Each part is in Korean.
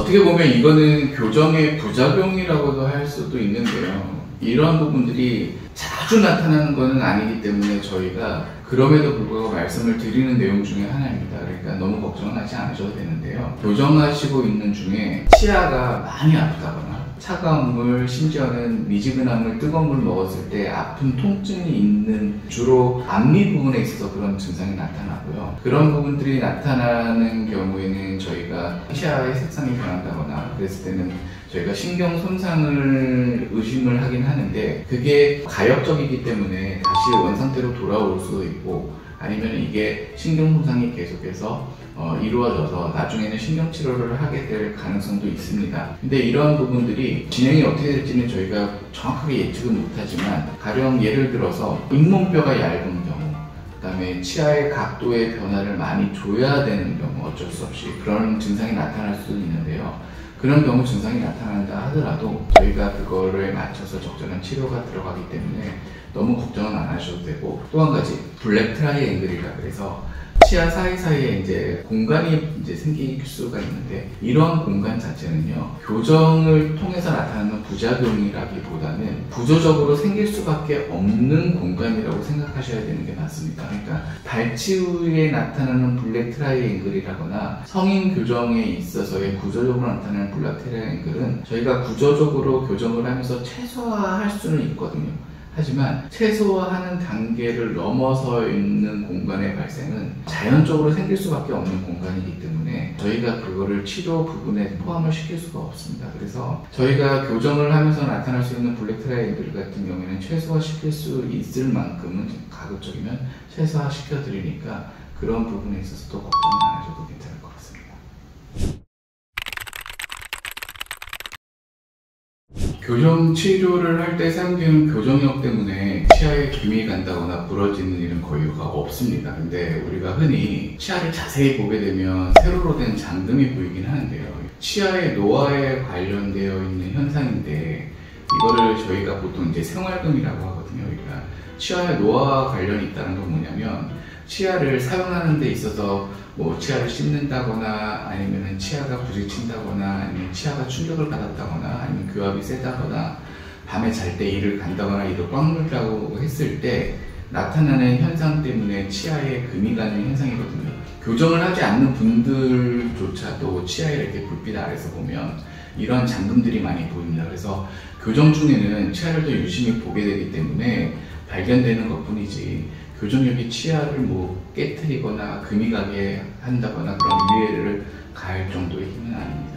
어떻게 보면 이거는 교정의 부작용이라고도 할 수도 있는데요. 이런 부분들이 자주 나타나는 것은 아니기 때문에 저희가 그럼에도 불구하고 말씀을 드리는 내용 중에 하나입니다. 그러니까 너무 걱정은 하지 않으셔도 되는데요. 교정하시고 있는 중에 치아가 많이 아프다거나 차가운 물, 심지어는 미지근한 물, 뜨거운 물 먹었을 때 아픈 통증이 있는 주로 앞니 부분에 있어서 그런 증상이 나타나고요. 그런 부분들이 나타나는 경우에는 저희가 치아의 색상이 변한다거나 그랬을 때는 저희가 신경 손상을 의심을 하긴 하는데 그게 가역적이기 때문에 다시 원상태로 돌아올 수도 있고 아니면 이게 신경 손상이 계속해서 이루어져서 나중에는 신경치료를 하게 될 가능성도 있습니다. 근데 이런 부분들이 진행이 어떻게 될지는 저희가 정확하게 예측은 못하지만 가령 예를 들어서 잇몸뼈가 얇은 경우 그 다음에 치아의 각도의 변화를 많이 줘야 되는 경우 어쩔 수 없이 그런 증상이 나타날 수도 있는데요. 그런 경우 증상이 나타난다 하더라도 저희가 그거를 맞춰서 적절한 치료가 들어가기 때문에 너무 걱정은 안 하셔도 되고 또 한 가지 블랙 트라이앵글이라 그래서 치아 사이사이에 이제 공간이 이제 생길 수가 있는데 이런 공간 자체는요 교정을 통해서 나타나는 부작용이라기보다는 구조적으로 생길 수밖에 없는 공간이라고 생각하셔야 되는 게 맞습니다. 그러니까 발치 후에 나타나는 블랙 트라이앵글이라거나 성인 교정에 있어서의 구조적으로 나타나는 블랙 트라이앵글은 저희가 구조적으로 교정을 하면서 최소화할 수는 있거든요. 하지만 최소화하는 단계를 넘어서 있는 공간의 발생은 자연적으로 생길 수밖에 없는 공간이기 때문에 저희가 그거를 치료 부분에 포함을 시킬 수가 없습니다. 그래서 저희가 교정을 하면서 나타날 수 있는 블랙 트라이앵글 같은 경우에는 최소화시킬 수 있을 만큼은 가급적이면 최소화시켜 드리니까 그런 부분에 있어서도 걱정 안 하셔도 괜찮을 것 같습니다. 교정 치료를 할 때 사용되는 교정약 때문에 치아에 김이 간다거나 부러지는 일은 거의가 없습니다. 근데 우리가 흔히 치아를 자세히 보게 되면 세로로 된 장등이 보이긴 하는데요. 치아의 노화에 관련되어 있는 현상인데 이거를 저희가 보통 이제 생활금이라고 하거든요. 그러니까 치아의 노화와 관련이 있다는 건 뭐냐면 치아를 사용하는 데 있어서 뭐 치아를 씹는다거나 아니면 치아가 부딪힌다거나 아니면 치아가 충격을 받았다거나 아니면 교합이 세다거나 밤에 잘 때 이를 간다거나 이를 꽉 물다고 했을 때 나타나는 현상 때문에 치아에 금이 가는 현상이거든요. 교정을 하지 않는 분들조차도 치아에 이렇게 불빛 아래서 보면 이런 장금들이 많이 보입니다. 그래서 교정 중에는 치아를 더 유심히 보게 되기 때문에 발견되는 것 뿐이지 교정력이 치아를 뭐 깨트리거나 금이 가게 한다거나 그런 위해를 가할 정도의 힘은 아닙니다.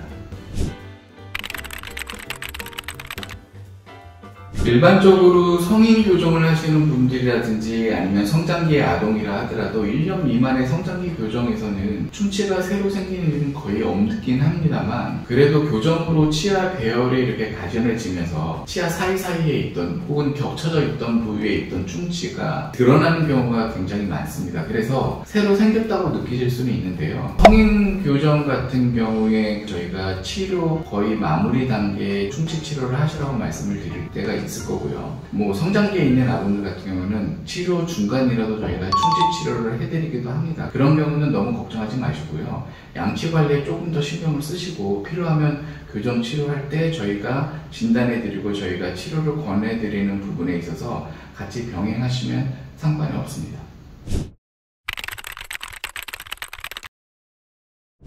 일반적으로 성인 교정을 하시는 분들이라든지 아니면 성장기의 아동이라 하더라도 1년 미만의 성장기 교정에서는 충치가 새로 생기는 일은 거의 없긴 합니다만 그래도 교정으로 치아 배열이 이렇게 가전해지면서 치아 사이사이에 있던 혹은 겹쳐져 있던 부위에 있던 충치가 드러나는 경우가 굉장히 많습니다. 그래서 새로 생겼다고 느끼실 수는 있는데요. 성인 교정 같은 경우에 저희가 치료 거의 마무리 단계에 충치 치료를 하시라고 말씀을 드릴 때가 있습니다. 거고요. 뭐 성장기에 있는 아동들 같은 경우는 치료 중간이라도 저희가 충치 치료를 해드리기도 합니다. 그런 경우는 너무 걱정하지 마시고요. 양치 관리에 조금 더 신경을 쓰시고 필요하면 교정 치료할 때 저희가 진단해드리고 저희가 치료를 권해드리는 부분에 있어서 같이 병행하시면 상관이 없습니다.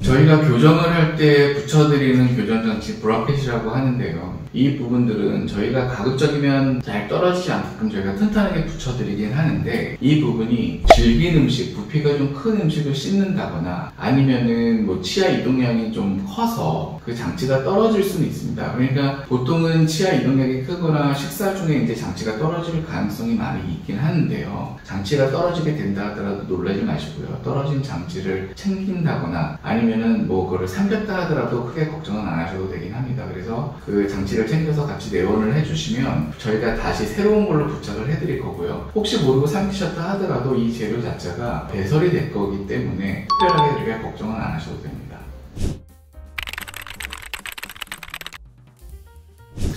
저희가 교정을 할 때 붙여드리는 교정장치 브라켓이라고 하는데요. 이 부분들은 저희가 가급적이면 잘 떨어지지 않게끔 저희가 튼튼하게 붙여드리긴 하는데 이 부분이 질긴 음식, 부피가 좀 큰 음식을 씹는다거나 아니면은 뭐 치아 이동량이 좀 커서 그 장치가 떨어질 수는 있습니다. 그러니까 보통은 치아 이동량이 크거나 식사 중에 이제 장치가 떨어질 가능성이 많이 있긴 하는데요. 장치가 떨어지게 된다 하더라도 놀라지 마시고요. 떨어진 장치를 챙긴다거나 아니면은 뭐 그거를 삼켰다 하더라도 크게 걱정은 안 하셔도 되긴 합니다. 그래서 그 장치를 챙겨서 같이 내원을 해주시면 저희가 다시 새로운 걸로 부착을 해드릴 거고요. 혹시 모르고 삼키셨다 하더라도 이 재료 자체가 배설이 될 거기 때문에 특별하게 그렇게 걱정은 안 하셔도 됩니다.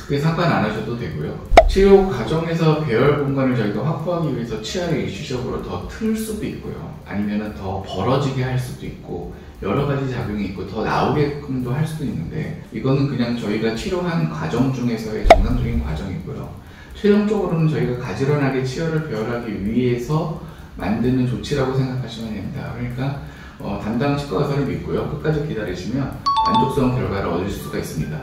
크게 상관 안 하셔도 되고요. 치료 과정에서 배열 공간을 저희가 확보하기 위해서 치아를 일시적으로 더 틀 수도 있고요. 아니면 더 벌어지게 할 수도 있고 여러 가지 작용이 있고 더 나오게끔도 할 수도 있는데, 이거는 그냥 저희가 치료하는 과정 중에서의 정상적인 과정이고요. 최종적으로는 저희가 가지런하게 치아를 배열하기 위해서 만드는 조치라고 생각하시면 됩니다. 그러니까 담당 치과 의사를 믿고요. 끝까지 기다리시면 만족스러운 결과를 얻을 수가 있습니다.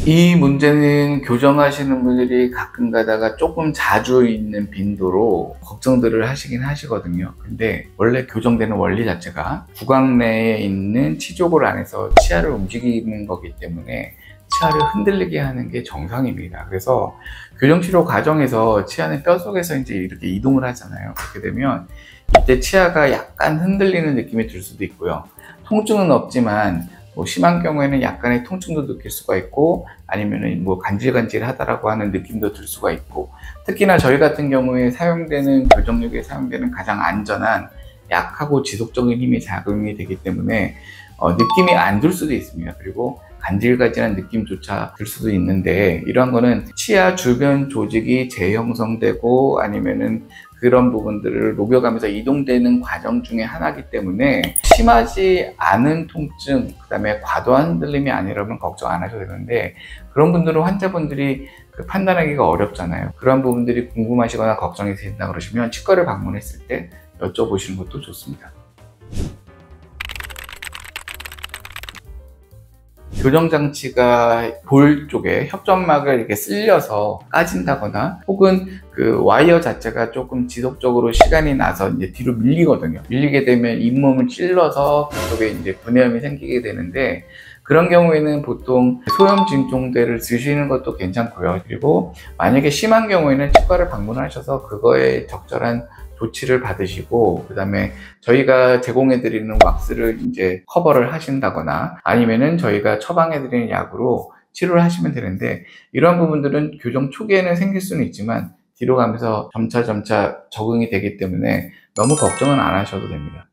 이 문제는 교정하시는 분들이 가끔 가다가 조금 자주 있는 빈도로 걱정들을 하시긴 하시거든요. 근데 원래 교정되는 원리 자체가 구강 내에 있는 치조골 안에서 치아를 움직이는 거기 때문에 치아를 흔들리게 하는 게 정상입니다. 그래서 교정치료 과정에서 치아는 뼈 속에서 이제 이렇게 이동을 하잖아요. 그렇게 되면 이때 치아가 약간 흔들리는 느낌이 들 수도 있고요. 통증은 없지만 심한 경우에는 약간의 통증도 느낄 수가 있고, 아니면은 간질간질하다라고 하는 느낌도 들 수가 있고, 특히나 저희 같은 경우에 사용되는 교정육에 사용되는 가장 안전한 약하고 지속적인 힘이 작용이 되기 때문에 느낌이 안 들 수도 있습니다. 그리고 간질간질한 느낌조차 들 수도 있는데, 이러한 거는 치아 주변 조직이 재형성되고 아니면은 그런 부분들을 녹여가면서 이동되는 과정 중에 하나이기 때문에 심하지 않은 통증, 그 다음에 과도한 흔들림이 아니라면 걱정 안 하셔도 되는데, 그런 분들은 환자분들이 판단하기가 어렵잖아요. 그런 부분들이 궁금하시거나 걱정이 된다 그러시면 치과를 방문했을 때 여쭤보시는 것도 좋습니다. 교정장치가 볼 쪽에 협점막을 이렇게 쓸려서 까진다거나, 혹은 그 와이어 자체가 조금 지속적으로 시간이 나서 이제 뒤로 밀리거든요. 밀리게 되면 잇몸을 찔러서 그쪽에 이제 분해염이 생기게 되는데, 그런 경우에는 보통 소염 진통제를 드시는 것도 괜찮고요. 그리고 만약에 심한 경우에는 치과를 방문하셔서 그거에 적절한 조치를 받으시고, 그 다음에 저희가 제공해드리는 왁스를 이제 커버를 하신다거나, 아니면은 저희가 처방해드리는 약으로 치료를 하시면 되는데, 이런 부분들은 교정 초기에는 생길 수는 있지만 뒤로 가면서 점차 적응이 되기 때문에 너무 걱정은 안 하셔도 됩니다.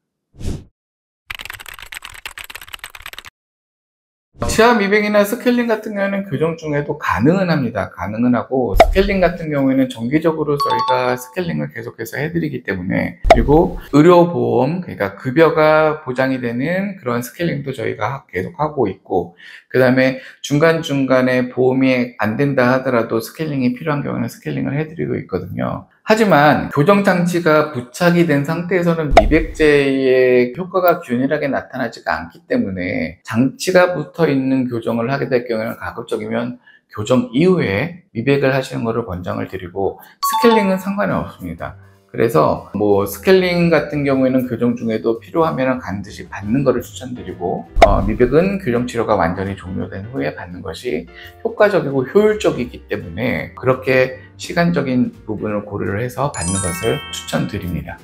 치아 미백이나 스케일링 같은 경우에는 교정 중에도 가능은 합니다. 가능은 하고, 스케일링 같은 경우에는 정기적으로 저희가 스케일링을 계속해서 해드리기 때문에, 그리고 의료보험, 그러니까 급여가 보장이 되는 그런 스케일링도 저희가 계속 하고 있고, 그 다음에 중간중간에 보험이 안 된다 하더라도 스케일링이 필요한 경우는 스케일링을 해드리고 있거든요. 하지만 교정장치가 부착이 된 상태에서는 미백제의 효과가 균일하게 나타나지가 않기 때문에, 장치가 붙어 있는 교정을 하게 될 경우에는 가급적이면 교정 이후에 미백을 하시는 것을 권장을 드리고, 스케일링은 상관이 없습니다. 그래서 스케일링 같은 경우에는 교정 중에도 필요하면 반드시 받는 것을 추천드리고, 미백은 교정 치료가 완전히 종료된 후에 받는 것이 효과적이고 효율적이기 때문에 그렇게 시간적인 부분을 고려를 해서 받는 것을 추천드립니다.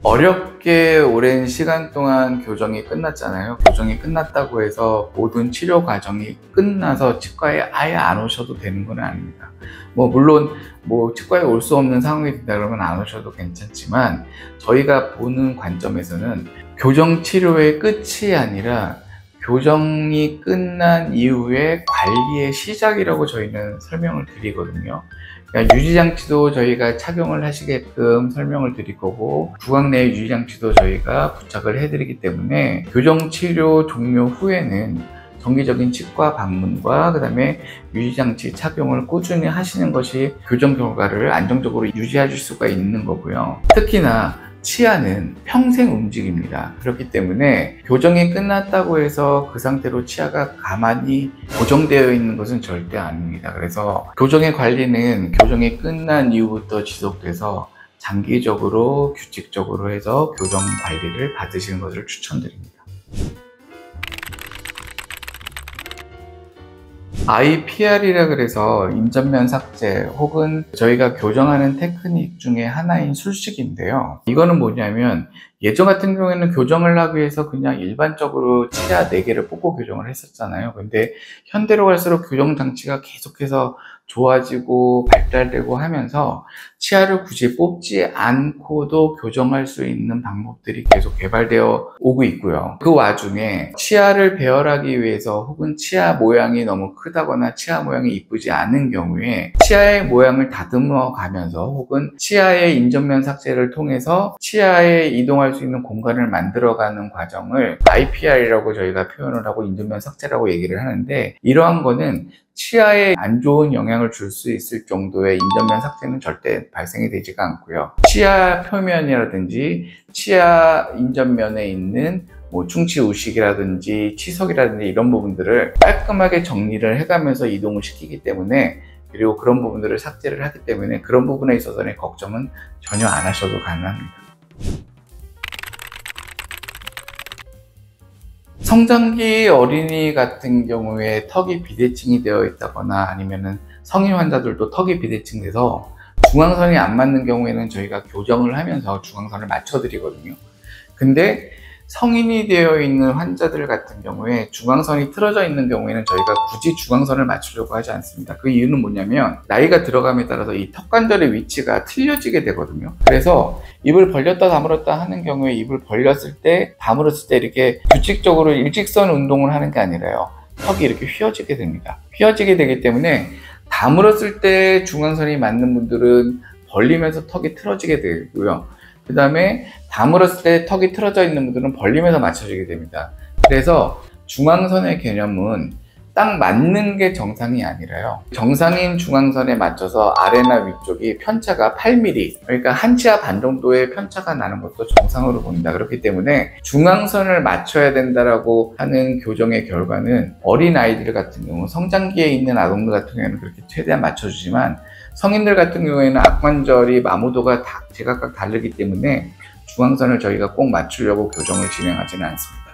어렵게 오랜 시간 동안 교정이 끝났잖아요. 교정이 끝났다고 해서 모든 치료 과정이 끝나서 치과에 아예 안 오셔도 되는 건 아닙니다. 물론 치과에 올 수 없는 상황이 된다 그러면 안 오셔도 괜찮지만, 저희가 보는 관점에서는 교정 치료의 끝이 아니라 교정이 끝난 이후에 관리의 시작이라고 저희는 설명을 드리거든요. 그러니까 유지장치도 저희가 착용을 하시게끔 설명을 드릴 거고, 구강 내 유지장치도 저희가 부착을 해드리기 때문에 교정치료 종료 후에는 정기적인 치과 방문과 그 다음에 유지장치 착용을 꾸준히 하시는 것이 교정 결과를 안정적으로 유지하실 수가 있는 거고요. 특히나 치아는 평생 움직입니다. 그렇기 때문에 교정이 끝났다고 해서 그 상태로 치아가 가만히 고정되어 있는 것은 절대 아닙니다. 그래서 교정의 관리는 교정이 끝난 이후부터 지속돼서 장기적으로 규칙적으로 해서 교정 관리를 받으시는 것을 추천드립니다. IPR이라 그래서 인전면 삭제, 혹은 저희가 교정하는 테크닉 중에 하나인 술식인데요. 이거는 뭐냐면 예전 같은 경우에는 교정을 하기 위해서 그냥 일반적으로 치아 4개를 뽑고 교정을 했었잖아요. 근데 현대로 갈수록 교정 장치가 계속해서 좋아지고 발달되고 하면서 치아를 굳이 뽑지 않고도 교정할 수 있는 방법들이 계속 개발되어 오고 있고요. 그 와중에 치아를 배열하기 위해서 혹은 치아 모양이 너무 크다거나 치아 모양이 이쁘지 않은 경우에 치아의 모양을 다듬어 가면서 혹은 치아의 인접면 삭제를 통해서 치아에 이동할 수 있는 공간을 만들어가는 과정을 IPR이라고 저희가 표현을 하고 인접면 삭제라고 얘기를 하는데, 이러한 거는 치아에 안 좋은 영향을 줄 수 있을 정도의 인접면 삭제는 절대 발생이 되지가 않고요. 치아 표면이라든지 치아 인접면에 있는 충치 우식이라든지 치석이라든지 이런 부분들을 깔끔하게 정리를 해가면서 이동을 시키기 때문에, 그리고 그런 부분들을 삭제를 하기 때문에 그런 부분에 있어서는 걱정은 전혀 안 하셔도 가능합니다. 성장기 어린이 같은 경우에 턱이 비대칭이 되어 있다거나 아니면은 성인 환자들도 턱이 비대칭돼서 중앙선이 안 맞는 경우에는 저희가 교정을 하면서 중앙선을 맞춰드리거든요. 근데 성인이 되어 있는 환자들 같은 경우에 중앙선이 틀어져 있는 경우에는 저희가 굳이 중앙선을 맞추려고 하지 않습니다. 그 이유는 뭐냐면 나이가 들어감에 따라서 이 턱관절의 위치가 틀려지게 되거든요. 그래서 입을 벌렸다 다물었다 하는 경우에 입을 벌렸을 때 다물었을 때 이렇게 규칙적으로 일직선 운동을 하는 게 아니라요, 턱이 이렇게 휘어지게 됩니다. 휘어지게 되기 때문에 다물었을 때 중앙선이 맞는 분들은 벌리면서 턱이 틀어지게 되고요. 그 다음에 다물었을 때 턱이 틀어져 있는 분들은 벌리면서 맞춰지게 됩니다. 그래서 중앙선의 개념은 딱 맞는 게 정상이 아니라요, 정상인 중앙선에 맞춰서 아래나 위쪽이 편차가 8mm, 그러니까 한 치아 반 정도의 편차가 나는 것도 정상으로 보인다. 그렇기 때문에 중앙선을 맞춰야 된다라고 하는 교정의 결과는 어린 아이들 같은 경우, 성장기에 있는 아동들 같은 경우에는 그렇게 최대한 맞춰주지만 성인들 같은 경우에는 악관절이 마모도가 다 제각각 다르기 때문에 중앙선을 저희가 꼭 맞추려고 교정을 진행하지는 않습니다.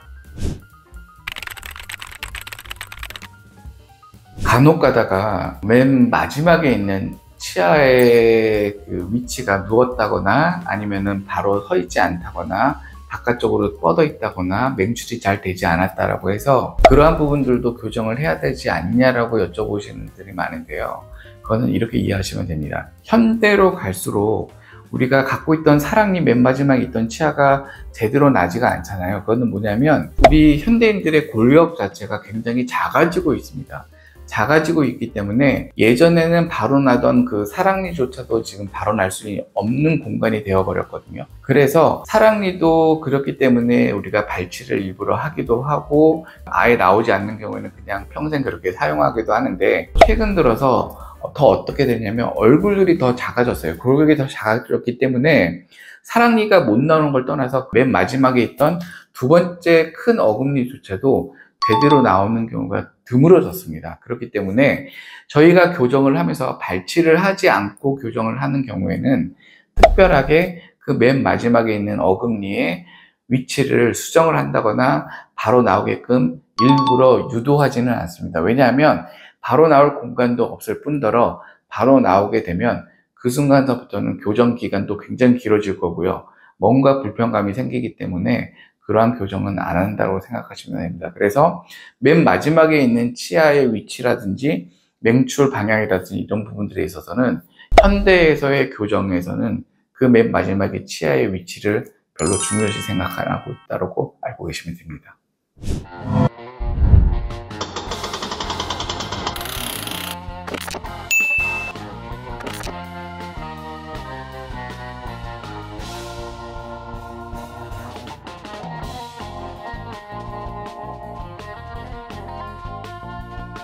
간혹 가다가 맨 마지막에 있는 치아의 그 위치가 누웠다거나 아니면은 바로 서 있지 않다거나 바깥쪽으로 뻗어 있다거나 맹출이 잘 되지 않았다라고 해서 그러한 부분들도 교정을 해야 되지 않냐라고 여쭤보시는 분들이 많은데요. 그거는 이렇게 이해하시면 됩니다. 현대로 갈수록 우리가 갖고 있던 사랑니 맨 마지막에 있던 치아가 제대로 나지가 않잖아요. 그거는 뭐냐면 우리 현대인들의 골격 자체가 굉장히 작아지고 있습니다. 작아지고 있기 때문에 예전에는 바로 나던 그 사랑니조차도 지금 바로 날 수 없는 공간이 되어 버렸거든요. 그래서 사랑니도 그렇기 때문에 우리가 발치를 일부러 하기도 하고 아예 나오지 않는 경우에는 그냥 평생 그렇게 사용하기도 하는데, 최근 들어서 더 어떻게 되냐면 얼굴들이 더 작아졌어요. 골격이 더 작아졌기 때문에 사랑니가 못 나오는 걸 떠나서 맨 마지막에 있던 두 번째 큰 어금니조차도 제대로 나오는 경우가 드물어졌습니다. 그렇기 때문에 저희가 교정을 하면서 발치를 하지 않고 교정을 하는 경우에는 특별하게 그 맨 마지막에 있는 어금니의 위치를 수정을 한다거나 바로 나오게끔 일부러 유도하지는 않습니다. 왜냐하면 바로 나올 공간도 없을 뿐더러 바로 나오게 되면 그 순간부터는 교정 기간도 굉장히 길어질 거고요. 뭔가 불편감이 생기기 때문에 그러한 교정은 안 한다고 생각하시면 됩니다. 그래서 맨 마지막에 있는 치아의 위치라든지 맹출 방향이라든지 이런 부분들에 있어서는 현대에서의 교정에서는 그 맨 마지막에 치아의 위치를 별로 중요시 생각 안 하고 있다고 알고 계시면 됩니다.